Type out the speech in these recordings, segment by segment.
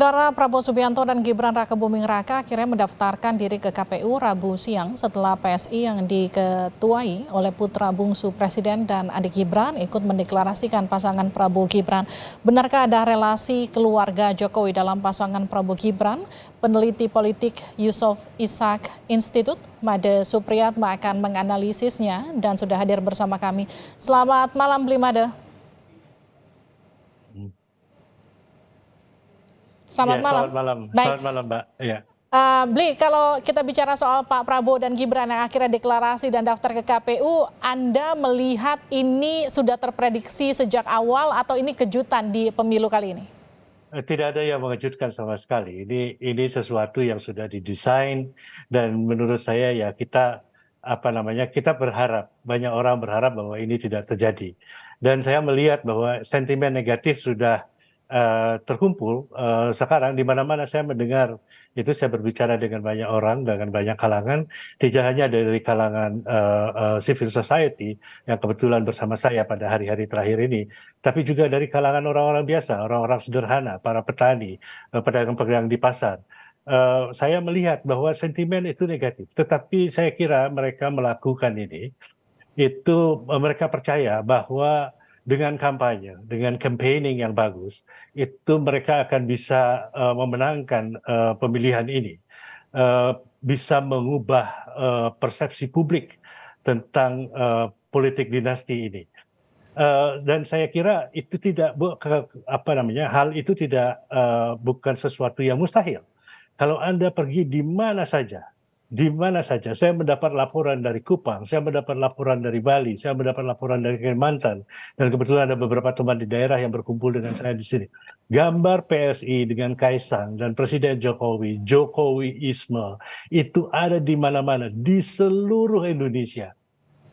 Saudara Prabowo Subianto dan Gibran Rakebuming Raka akhirnya mendaftarkan diri ke KPU Rabu siang setelah PSI yang diketuai oleh putra bungsu Presiden dan adik Gibran ikut mendeklarasikan pasangan Prabowo Gibran. Benarkah ada relasi keluarga Jokowi dalam pasangan Prabowo Gibran? Peneliti politik Yusof Ishak Institute, Made Supriyatma akan menganalisisnya dan sudah hadir bersama kami. Selamat malam, Bli Made. Selamat malam. Selamat malam. Baik. Selamat malam, Mbak. Ya. Bli, kalau kita bicara soal Pak Prabowo dan Gibran yang akhirnya deklarasi dan daftar ke KPU, Anda melihat ini sudah terprediksi sejak awal atau ini kejutan di pemilu kali ini? Tidak ada yang mengejutkan sama sekali. Ini sesuatu yang sudah didesain dan menurut saya ya kita kita berharap, banyak orang berharap bahwa ini tidak terjadi. Dan saya melihat bahwa sentimen negatif sudah terkumpul sekarang di mana-mana saya mendengar itu. Saya berbicara dengan banyak orang, dengan banyak kalangan, tidak hanya dari kalangan civil society yang kebetulan bersama saya pada hari-hari terakhir ini, tapi juga dari kalangan orang-orang biasa, orang-orang sederhana, para petani, pedagang-pedagang di pasar. Saya melihat bahwa sentimen itu negatif, tetapi saya kira mereka melakukan ini, itu mereka percaya bahwa dengan kampanye, dengan campaigning yang bagus, itu mereka akan bisa memenangkan pemilihan ini, bisa mengubah persepsi publik tentang politik dinasti ini. Dan saya kira itu tidak hal itu tidak bukan sesuatu yang mustahil. Kalau Anda pergi di mana saja, saya mendapat laporan dari Kupang, saya mendapat laporan dari Bali, saya mendapat laporan dari Kalimantan, dan kebetulan ada beberapa teman di daerah yang berkumpul dengan saya di sini. Gambar PSI dengan Kaisang dan Presiden Jokowi, Jokowiisme, itu ada di mana-mana, di seluruh Indonesia.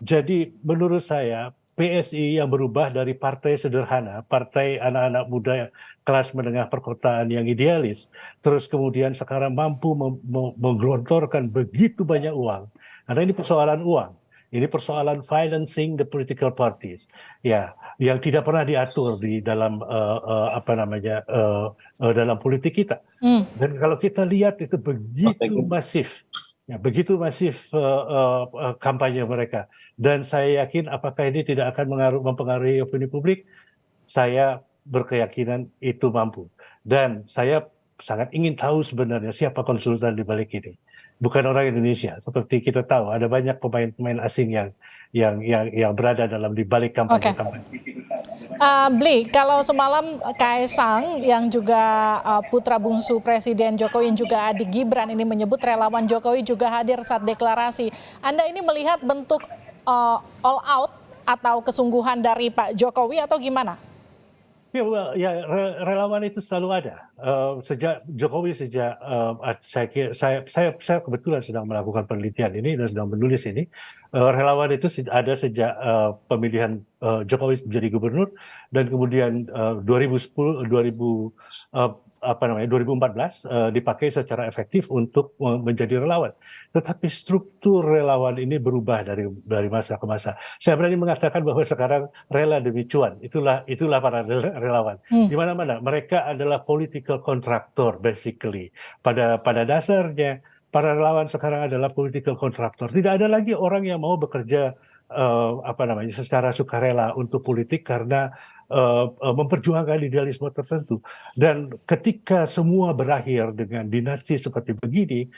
Jadi menurut saya PSI yang berubah dari partai sederhana, partai anak-anak muda kelas menengah perkotaan yang idealis, terus kemudian sekarang mampu menggelontorkan begitu banyak uang. Karena ini persoalan uang, ini persoalan financing the political parties, ya, yang tidak pernah diatur di dalam dalam politik kita. Dan kalau kita lihat itu begitu masif. Ya, begitu masif kampanye mereka, dan saya yakin apakah ini tidak akan mempengaruhi opini publik. Saya berkeyakinan itu mampu, dan saya sangat ingin tahu sebenarnya siapa konsultan di balik ini. Bukan orang Indonesia, seperti kita tahu ada banyak pemain-pemain asing yang berada dalam di balik kampanye-kampanye. Bli, kalau semalam Kaisang yang juga putra bungsu Presiden Jokowi yang juga adik Gibran ini menyebut relawan Jokowi juga hadir saat deklarasi. Anda ini melihat bentuk all out atau kesungguhan dari Pak Jokowi atau gimana? Ya, relawan itu selalu ada. Sejak saya kebetulan sedang melakukan penelitian ini dan sedang menulis ini. Relawan itu ada sejak pemilihan Jokowi menjadi gubernur, dan kemudian 2014 dipakai secara efektif untuk menjadi relawan. Tetapi struktur relawan ini berubah dari masa ke masa. Saya berani mengatakan bahwa sekarang rela demi cuan, itulah para relawan. Di mana-mana mereka adalah political contractor basically. Pada dasarnya para relawan sekarang adalah political contractor. Tidak ada lagi orang yang mau bekerja secara sukarela untuk politik karena memperjuangkan idealisme tertentu. Dan ketika semua berakhir dengan dinasti seperti begini,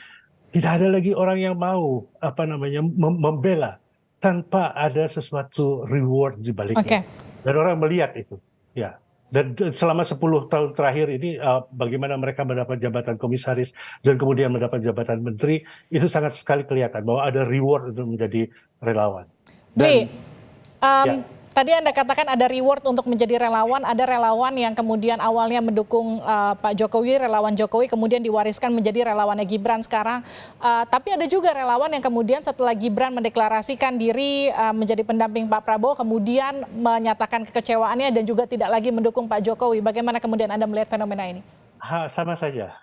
tidak ada lagi orang yang mau membela tanpa ada sesuatu reward di baliknya. Dan orang melihat itu, ya. Dan selama 10 tahun terakhir ini bagaimana mereka mendapat jabatan komisaris dan kemudian mendapat jabatan menteri, itu sangat sekali kelihatan bahwa ada reward untuk menjadi relawan. Bli, tadi Anda katakan ada reward untuk menjadi relawan, ada relawan yang kemudian awalnya mendukung Pak Jokowi, relawan Jokowi, kemudian diwariskan menjadi relawannya Gibran sekarang. Tapi ada juga relawan yang kemudian setelah Gibran mendeklarasikan diri menjadi pendamping Pak Prabowo, kemudian menyatakan kekecewaannya dan juga tidak lagi mendukung Pak Jokowi. Bagaimana kemudian Anda melihat fenomena ini? Sama saja.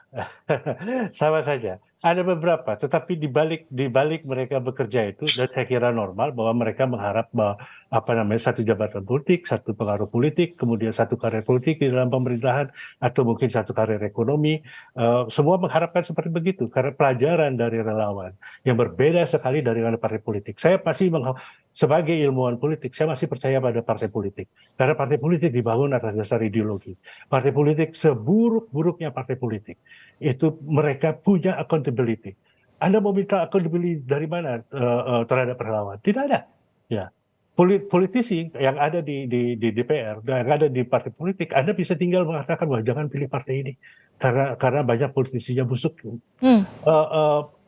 Sama saja. Ada beberapa, tetapi di balik mereka bekerja itu, dan saya kira normal bahwa mereka mengharap bahwa apa namanya satu jabatan politik, satu pengaruh politik, kemudian satu karir politik di dalam pemerintahan, atau mungkin satu karir ekonomi. Semua mengharapkan seperti begitu karena pelajaran dari relawan yang berbeda sekali dari partai politik. Saya pasti sebagai ilmuwan politik, saya masih percaya pada partai politik karena partai politik dibangun atas dasar ideologi. Partai politik seburuk-buruknya partai politik itu mereka punya accountability. Anda mau minta accountability dari mana terhadap relawan? Tidak ada. Ya, politisi yang ada di DPR, yang ada di partai politik, Anda bisa tinggal mengatakan bahwa jangan pilih partai ini karena banyak politisinya busuk. Hmm.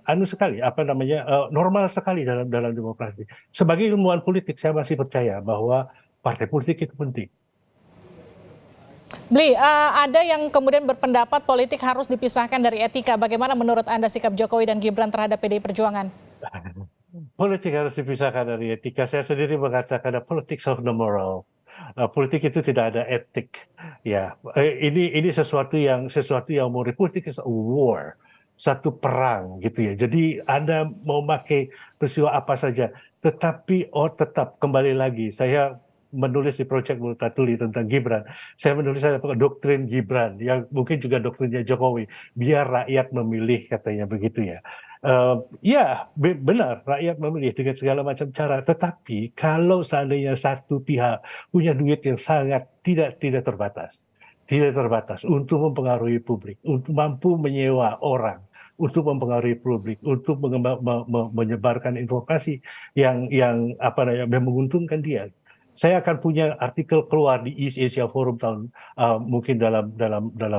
Anu sekali, apa namanya, normal sekali dalam demokrasi. Sebagai ilmuwan politik, saya masih percaya bahwa partai politik itu penting. Bli, ada yang kemudian berpendapat politik harus dipisahkan dari etika. Bagaimana menurut Anda sikap Jokowi dan Gibran terhadap PDI Perjuangan? Politik harus dipisahkan dari etika. Saya sendiri mengatakan politics of the moral. Politik itu tidak ada etik. Ya, ini sesuatu yang murni. Politik is a war, satu perang gitu ya. Jadi Anda mau pakai peristiwa apa saja, tetapi tetap kembali lagi. Saya menulis di Project Multatuli tentang Gibran. Saya menulis doktrin Gibran yang mungkin juga doktrinnya Jokowi. Biar rakyat memilih katanya begitu ya. Ya, benar, rakyat memilih dengan segala macam cara. Tetapi kalau seandainya satu pihak punya duit yang sangat tidak terbatas untuk mempengaruhi publik, untuk mampu menyewa orang, untuk mempengaruhi publik, untuk menyebarkan informasi yang apa namanya menguntungkan dia. Saya akan punya artikel keluar di East Asia Forum mungkin dalam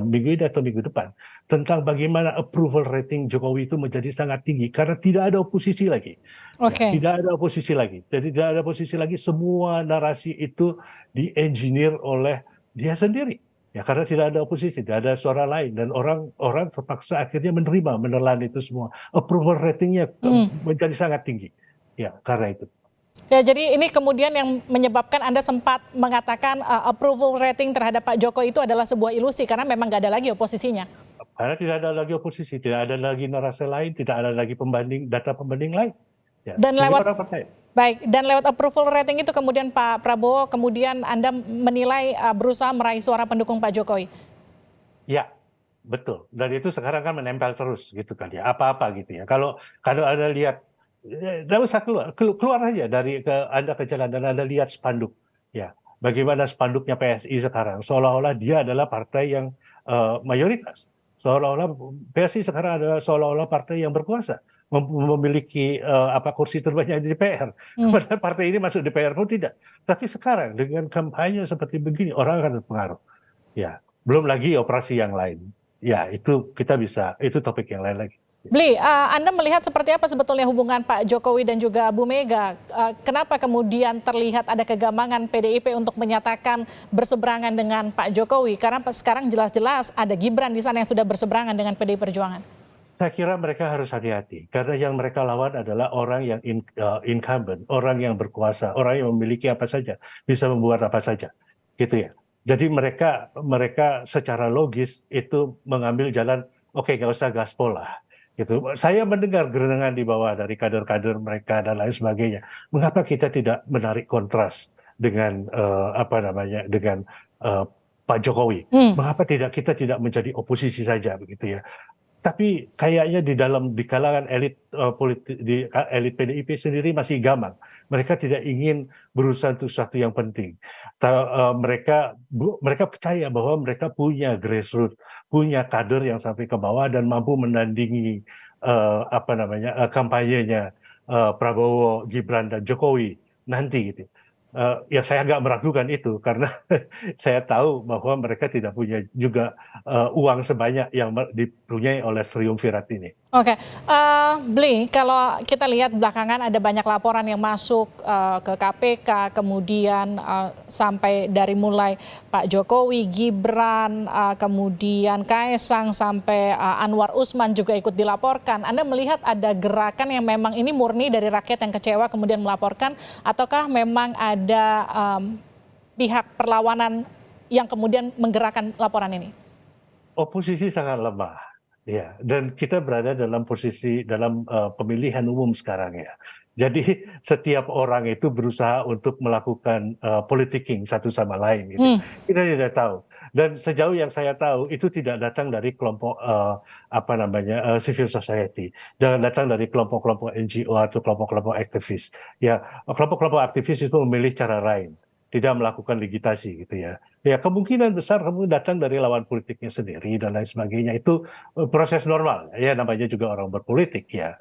minggu ini atau minggu depan tentang bagaimana approval rating Jokowi itu menjadi sangat tinggi karena tidak ada oposisi lagi. Ya, Oke. tidak ada oposisi lagi. Jadi tidak ada oposisi lagi, semua narasi itu di-engineer oleh dia sendiri. Ya, karena tidak ada oposisi, tidak ada suara lain dan orang terpaksa akhirnya menelan itu semua. Approval ratingnya menjadi sangat tinggi. Ya, karena itu. Ya, jadi ini kemudian yang menyebabkan Anda sempat mengatakan approval rating terhadap Pak Jokowi itu adalah sebuah ilusi karena memang nggak ada lagi oposisinya. Karena tidak ada lagi oposisi, tidak ada lagi narasi lain, tidak ada lagi data pembanding lain. Ya, Dan sehingga lewat orang percaya. Baik, dan lewat approval rating itu kemudian Pak Prabowo kemudian Anda menilai berusaha meraih suara pendukung Pak Jokowi. Ya, betul. Dan itu sekarang kan menempel terus gitu kan ya, apa-apa gitu ya. Kalau Anda lihat, tidak usah keluar aja Anda ke jalan dan Anda lihat spanduk. Ya, bagaimana spanduknya PSI sekarang, seolah-olah dia adalah partai yang mayoritas. Seolah-olah PSI sekarang adalah seolah-olah partai yang berkuasa, memiliki kursi terbanyak di DPR. Padahal partai ini masuk DPR pun tidak. Tapi sekarang dengan kampanye seperti begini, orang akan terpengaruh. Ya, belum lagi operasi yang lain. Ya, itu itu topik yang lain lagi. Bli, Anda melihat seperti apa sebetulnya hubungan Pak Jokowi dan juga Bu Mega? Kenapa kemudian terlihat ada kegamangan PDIP untuk menyatakan berseberangan dengan Pak Jokowi? Karena sekarang jelas-jelas ada Gibran di sana yang sudah berseberangan dengan PDI Perjuangan. Saya kira mereka harus hati-hati karena yang mereka lawan adalah orang yang incumbent, orang yang berkuasa, orang yang memiliki apa saja, bisa membuat apa saja, gitu ya. Jadi mereka secara logis itu mengambil jalan, oke, nggak usah gaspol lah, gitu. Saya mendengar gerenengan di bawah dari kader-kader mereka dan lain sebagainya. Mengapa kita tidak menarik kontras dengan dengan Pak Jokowi? Mengapa kita tidak menjadi oposisi saja, begitu ya? Tapi kayaknya di kalangan elit elit PDIP sendiri masih gamang. Mereka tidak ingin berusaha untuk sesuatu yang penting. Mereka percaya bahwa mereka punya grassroots, punya kader yang sampai ke bawah dan mampu menandingi kampanyenya Prabowo, Gibran dan Jokowi nanti gitu. Ya saya agak meragukan itu karena saya tahu bahwa mereka tidak punya juga uang sebanyak yang dipunyai oleh triumvirat ini. Oke, Bli, kalau kita lihat belakangan ada banyak laporan yang masuk ke KPK, kemudian sampai dari mulai Pak Jokowi, Gibran, kemudian Kaesang sampai Anwar Usman juga ikut dilaporkan. Anda melihat ada gerakan yang memang ini murni dari rakyat yang kecewa kemudian melaporkan, ataukah memang ada pihak perlawanan yang kemudian menggerakkan laporan ini? Oposisi sangat lemah, ya, dan kita berada dalam posisi dalam pemilihan umum sekarang ya. Jadi setiap orang itu berusaha untuk melakukan politicking satu sama lain gitu. Kita tidak tahu. Dan sejauh yang saya tahu itu tidak datang dari kelompok apa namanya civil society, jangan datang dari kelompok-kelompok NGO atau kelompok-kelompok aktivis. Ya, kelompok-kelompok aktivis itu memilih cara lain, tidak melakukan digitasi gitu ya. Ya kemungkinan besar kamu datang dari lawan politiknya sendiri dan lain sebagainya. Itu proses normal. Ya namanya juga orang berpolitik ya.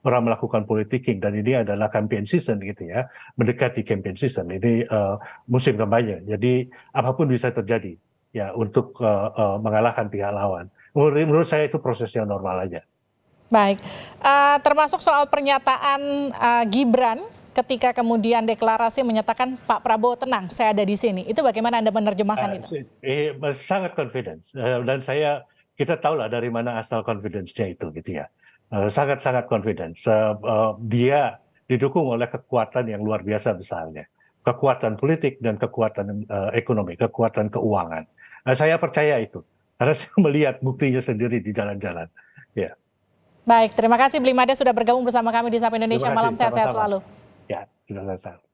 Orang melakukan politicking dan ini adalah campaign season gitu ya. Mendekati campaign season. Ini musim kampanye. Jadi apapun bisa terjadi ya untuk mengalahkan pihak lawan. Menurut saya itu proses yang normal aja. Baik, termasuk soal pernyataan Gibran ketika kemudian deklarasi menyatakan Pak Prabowo tenang, saya ada di sini. Itu bagaimana Anda menerjemahkan itu? Sangat confidence dan kita tahu lah dari mana asal confidence-nya itu gitu ya. Sangat-sangat confidence. Dia didukung oleh kekuatan yang luar biasa besarnya. Kekuatan politik dan kekuatan ekonomi, kekuatan keuangan. Saya percaya itu. Karena saya melihat buktinya sendiri di jalan-jalan. Ya. Baik, terima kasih Blimade sudah bergabung bersama kami di Sapa Terima Indonesia kasih, Malam. Sehat-sehat sama-sama. selalu. Ya, sudah selesai.